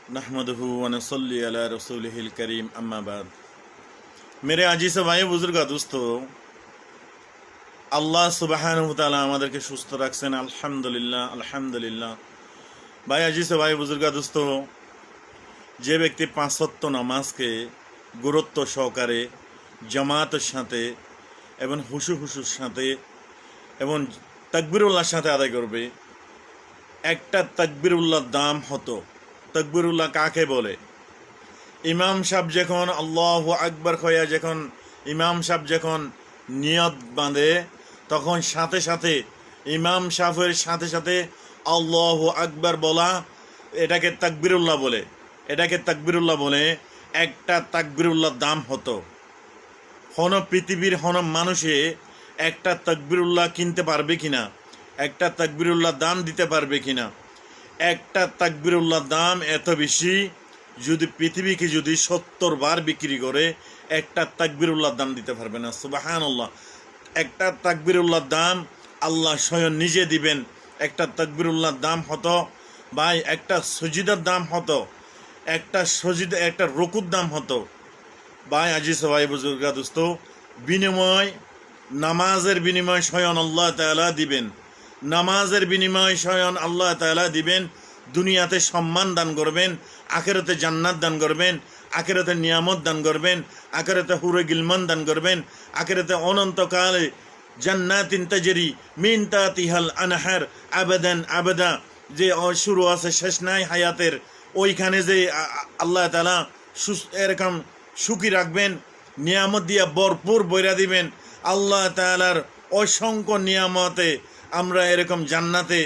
नहमदहु व नसल्ली अला रसूलिहिल करीम अम्मा बाद। मेरे आजीज भाई बुजुर्ग दोस्तों, আল্লাহ সুবহানাহু ওয়া তাআলা আমাদেরকে সুস্থ রাখছেন, আলহামদুলিল্লাহ আলহামদুলিল্লাহ। ভাই আজিজ ভাই বুজুর্গ দোস্ত, যে ব্যক্তি পাঁচ ওয়াক্ত নামাজকে গুরুত্ব সহকারে জামাতের সাথে এবং হুশুর সাথে এবং তাকবীরুল্লাহর সাথে আদায় করবে, একটা তাকবীরুল্লাহর দাম হতো। তাকবীরুল্লাহ কাকে বলে? ইমাম সাহেব যখন আল্লাহু আকবার কইয়া যখন ইমাম সাহেব যখন নিয়ত বাঁধে, তখন সাথে সাথে ইমাম সাহেবের সাথে সাথে আল্লাহু আকবার বলা, এটাকে তাকবীরুল্লাহ বলে। এটাকে তাকবীরুল্লাহ বলে। একটা তাকবীরুল্লাহর দাম হতো। পৃথিবীর মানুষে একটা তাকবীরুল্লাহ কিনতে পারবে কিনা, একটা তাকবীরুল্লাহ দাম দিতে পারবে কিনা? একটা তাকবীরুল্লাহ দাম এত বেশি, যদি পৃথিবীকে যদি 70 বার বিক্রি করে একটা তাকবীরুল্লাহ দাম দিতে পারবে না। সুবহানাল্লাহ। একটা তাকবীরুল্লাহ দাম আল্লাহ স্বয়ং নিজে দিবেন। একটা তাকবীরুল্লাহ দাম হতো ভাই, একটা সজিদার দাম হতো, একটা সজিদা, একটা রুকুর দাম হতো। ভাই আজিজ ভাই বুজুর্গ দোস্ত, বিনিময় নামাজের বিনিময় স্বয়ং আল্লাহ তাআলা দিবেন। নামাজের বিনিময় স্বয়ং আল্লাহ তাআলা দিবেন। দুনিয়াতে সম্মান দান করবেন, আখিরাতে জান্নাত দান করবেন, আখিরাতে নিয়ামত দান করবেন, আখিরাতে হুরে গিলমান দান করবেন, আখিরাতে অনন্তকালে জান্নাতিন তাজরি মিন তাহতিহাল আনহার আবাদান আবাদা, যে শুরু আছে শেষ নাই হায়াতের, ওইখানে যে আল্লাহ তাআলা এরকম সুখী রাখবেন, নিয়ামত দিয়া ভরপুর বইরা দিবেন। আল্লাহ তাআলার অসংখ্য নিয়ামতে আমরা এরকম জান্নাতে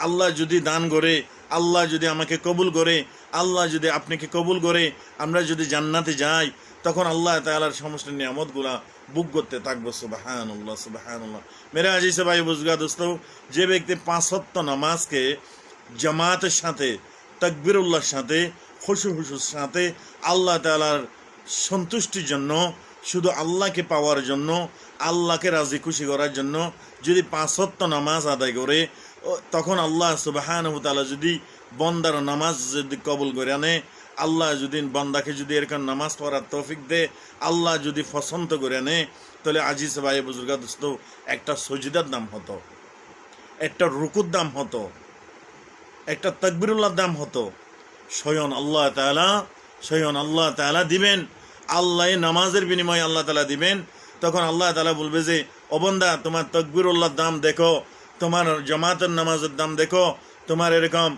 আল্লাহ যদি দান করে, আল্লাহ যদি আমাকে কবুল করে, আল্লাহ যদি আপনাকে কবুল করে, আমরা যদি জান্নাতে যাই, তখন আল্লাহ তাআলার সমস্ত নিয়ামতগুলা বুক করতে থাকবো। সুবহানাল্লাহ সুবহানাল্লাহ। মেরে আজিজ ভাই বুজুর্গ দোস্ত, যে ব্যক্তি পাঁচ ওয়াক্ত নামাজকে জামাতের সাথে তাকবীরুল্লাহর সাথে হুশুর সাথে আল্লাহ তাআলার সন্তুষ্টির জন্য, শুধু আল্লাহকে পাওয়ার জন্য, আল্লাহকে রাজি খুশি করার জন্য যদি পাঁচ ওয়াক্ত নামাজ আদায় করে, তখন আল্লাহ সুবহানাহু ওয়া তাআলা যদি বন্দার নামাজ যদি কবুল করে আনে, আল্লাহ যদি বন্দাকে যদি এরকম নামাজ পড়ার তৌফিক দেয়, আল্লাহ যদি পছন্দ করে আনে, তাহলে আজিজ ভাই বুজুর্গ দোস্ত, একটা সজিদার দাম হতো, একটা রুকুর দাম হতো, একটা তাকবীরুল্লাহর দাম হতো। স্বয়ং আল্লাহ তাআলা দিবেন। আল্লাহ নামাজের বিনিময়ে আল্লাহ তাআলা দিবেন। তখন আল্লাহ তাআলা বলবে যে, ও বান্দা, তোমার তাকবীরুল্লাহর দাম দেখো, তোমার জামাতের নামাজের দাম দেখো, তোমার এরকম